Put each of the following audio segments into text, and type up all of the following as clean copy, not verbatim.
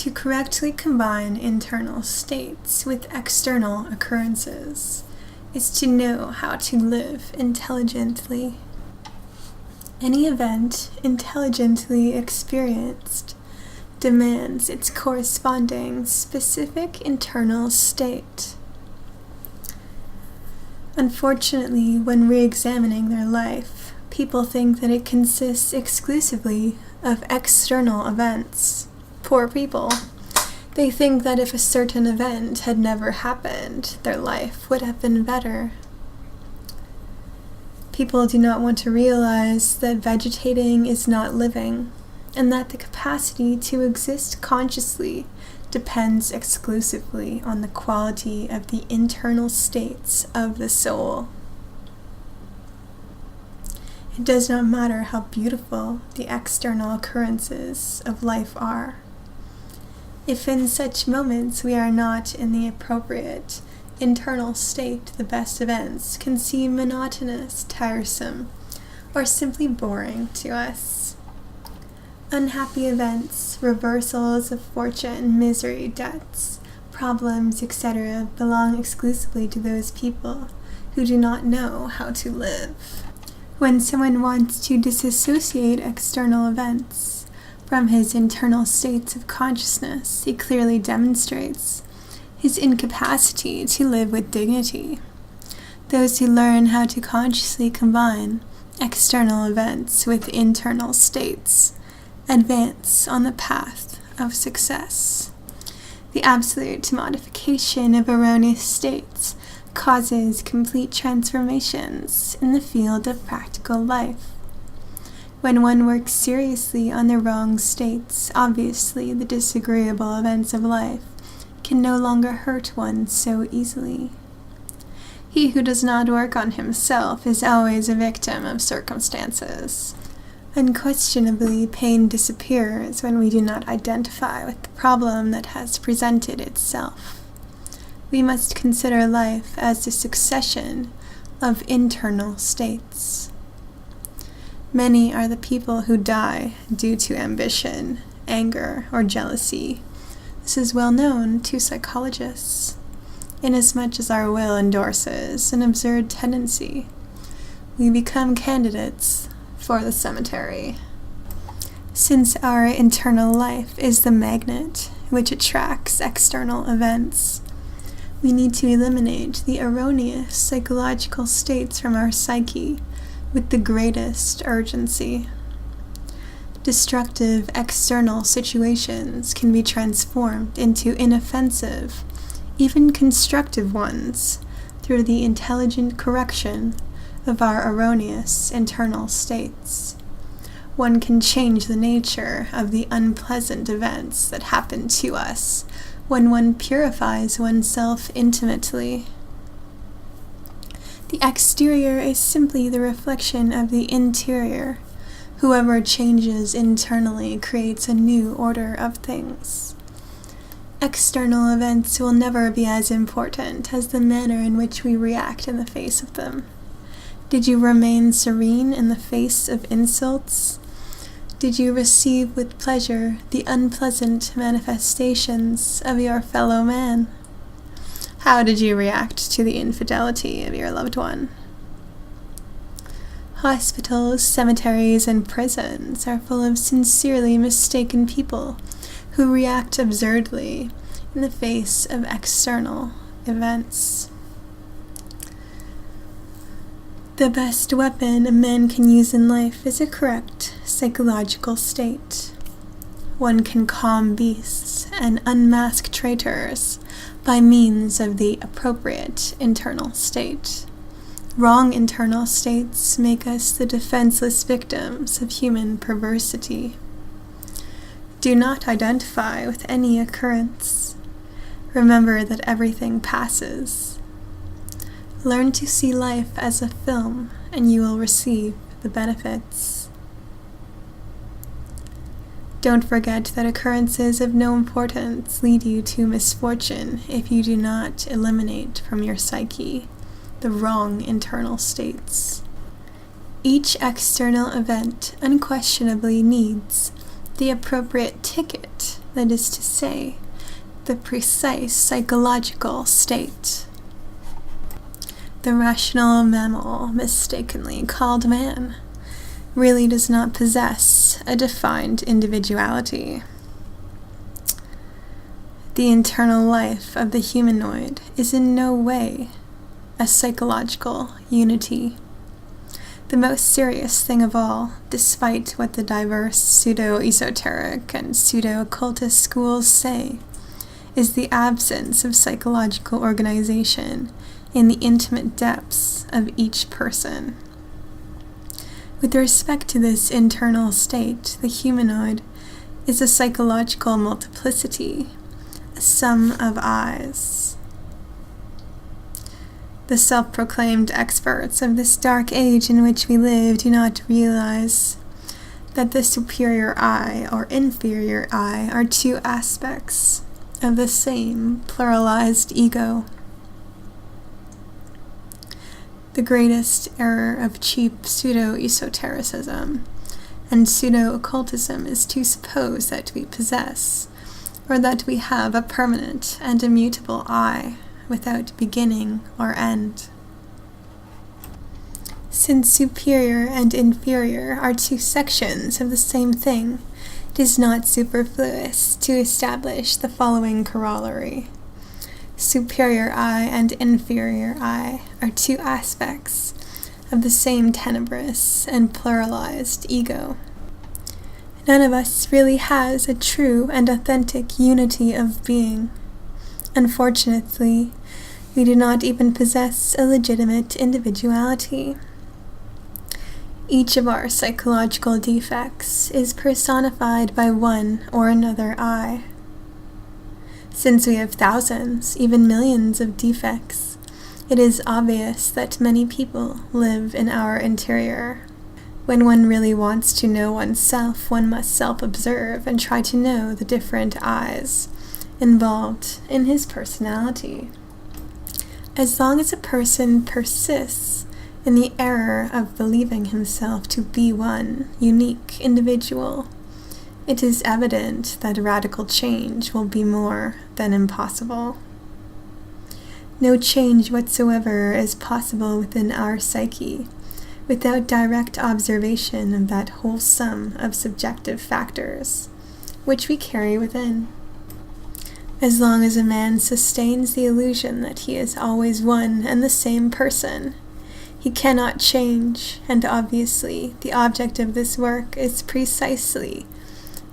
To correctly combine internal states with external occurrences is to know how to live intelligently. Any event intelligently experienced demands its corresponding specific internal state. Unfortunately, when re-examining their life, people think that it consists exclusively of external events. Poor people. They think that if a certain event had never happened, their life would have been better. People do not want to realize that vegetating is not living, and that the capacity to exist consciously depends exclusively on the quality of the internal states of the soul. It does not matter how beautiful the external occurrences of life are. If in such moments we are not in the appropriate internal state, the best events can seem monotonous, tiresome, or simply boring to us. Unhappy events, reversals of fortune, misery, debts, problems, etc. belong exclusively to those people who do not know how to live. When someone wants to disassociate external events from his internal states of consciousness, he clearly demonstrates his incapacity to live with dignity. Those who learn how to consciously combine external events with internal states advance on the path of success. The absolute modification of erroneous states causes complete transformations in the field of practical life. When one works seriously on the wrong states, obviously the disagreeable events of life can no longer hurt one so easily. He who does not work on himself is always a victim of circumstances. Unquestionably, pain disappears when we do not identify with the problem that has presented itself. We must consider life as a succession of internal states. Many are the people who die due to ambition, anger, or jealousy. This is well known to psychologists. Inasmuch as our will endorses an absurd tendency, we become candidates for the cemetery. Since our internal life is the magnet which attracts external events, we need to eliminate the erroneous psychological states from our psyche with the greatest urgency. Destructive external situations can be transformed into inoffensive, even constructive ones through the intelligent correction of our erroneous internal states. One can change the nature of the unpleasant events that happen to us when one purifies oneself intimately. The exterior is simply the reflection of the interior. Whoever changes internally creates a new order of things. External events will never be as important as the manner in which we react in the face of them. Did you remain serene in the face of insults? Did you receive with pleasure the unpleasant manifestations of your fellow man? How did you react to the infidelity of your loved one? Hospitals, cemeteries, and prisons are full of sincerely mistaken people who react absurdly in the face of external events. The best weapon a man can use in life is a correct psychological state. One can calm beasts and unmask traitors by means of the appropriate internal state. Wrong internal states make us the defenseless victims of human perversity. Do not identify with any occurrence. Remember that everything passes. Learn to see life as a film, and you will receive the benefits. Don't forget that occurrences of no importance lead you to misfortune if you do not eliminate from your psyche the wrong internal states. Each external event unquestionably needs the appropriate ticket that is to say, the precise psychological state. The rational mammal, mistakenly called man, really does not possess a defined individuality. The internal life of the humanoid is in no way a psychological unity. The most serious thing of all, despite what the diverse pseudo-esoteric and pseudo-occultist schools say, is the absence of psychological organization in the intimate depths of each person. With respect to this internal state, the humanoid is a psychological multiplicity, a sum of I's. The self-proclaimed experts of this dark age in which we live do not realize that the superior I or inferior I are two aspects of the same pluralized ego. The greatest error of cheap pseudo-esotericism and pseudo-occultism is to suppose that we possess, or that we have a permanent and immutable I, without beginning or end. Since superior and inferior are two sections of the same thing, it is not superfluous to establish the following corollary. Superior I and inferior I are two aspects of the same tenebrous and pluralized ego. None of us really has a true and authentic unity of being. Unfortunately, we do not even possess a legitimate individuality. Each of our psychological defects is personified by one or another I. Since we have thousands, even millions of defects, it is obvious that many people live in our interior. When one really wants to know oneself, one must self-observe and try to know the different I's involved in his personality. As long as a person persists in the error of believing himself to be one unique individual, it is evident that radical change will be more than impossible. No change whatsoever is possible within our psyche without direct observation of that whole sum of subjective factors which we carry within. As long as a man sustains the illusion that he is always one and the same person, he cannot change, and obviously the object of this work is precisely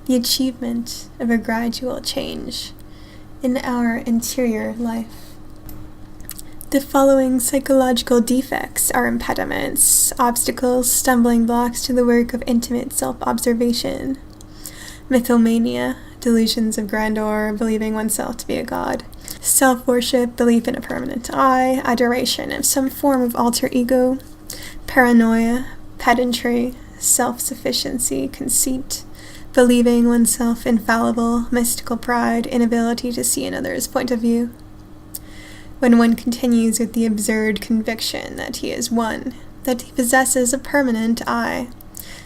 the achievement of a gradual change in our interior life. The following psychological defects are impediments, obstacles, stumbling blocks to the work of intimate self-observation: mythomania, delusions of grandeur, believing oneself to be a god; self-worship, belief in a permanent I; adoration of some form of alter ego; paranoia, pedantry, self-sufficiency, conceit; believing oneself infallible, mystical pride, inability to see another's point of view. When one continues with the absurd conviction that he is one, that he possesses a permanent I,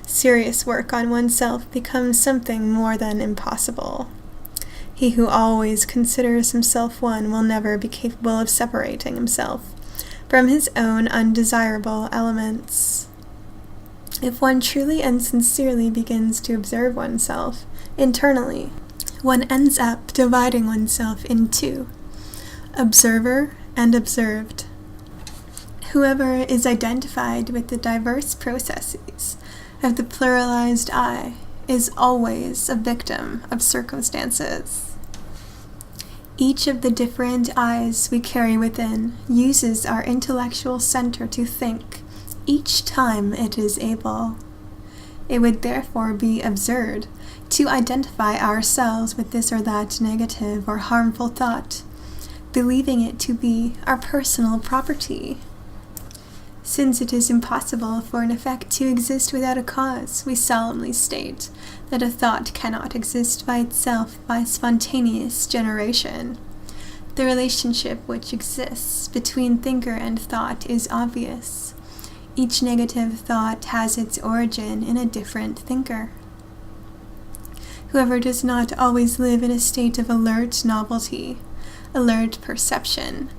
serious work on oneself becomes something more than impossible. He who always considers himself one will never be capable of separating himself from his own undesirable elements. If one truly and sincerely begins to observe oneself internally, one ends up dividing oneself in two: observer and observed. Whoever is identified with the diverse processes of the pluralized I is always a victim of circumstances. Each of the different I's we carry within uses our intellectual center to think each time it is able. It would therefore be absurd to identify ourselves with this or that negative or harmful thought, believing it to be our personal property. Since it is impossible for an effect to exist without a cause, we solemnly state that a thought cannot exist by itself by spontaneous generation. The relationship which exists between thinker and thought is obvious. Each negative thought has its origin in a different thinker. Whoever does not always live in a state of alert novelty, alert perception,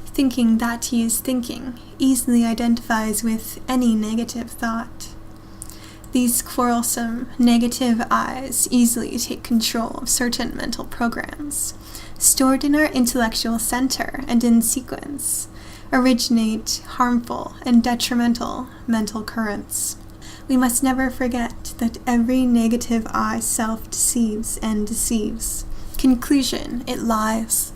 thinking that he is thinking, easily identifies with any negative thought. These quarrelsome, negative I's easily take control of certain mental programs, stored in our intellectual center and in sequence, originate harmful and detrimental mental currents. We must never forget that every negative I self-deceives and deceives. Conclusion, it lies.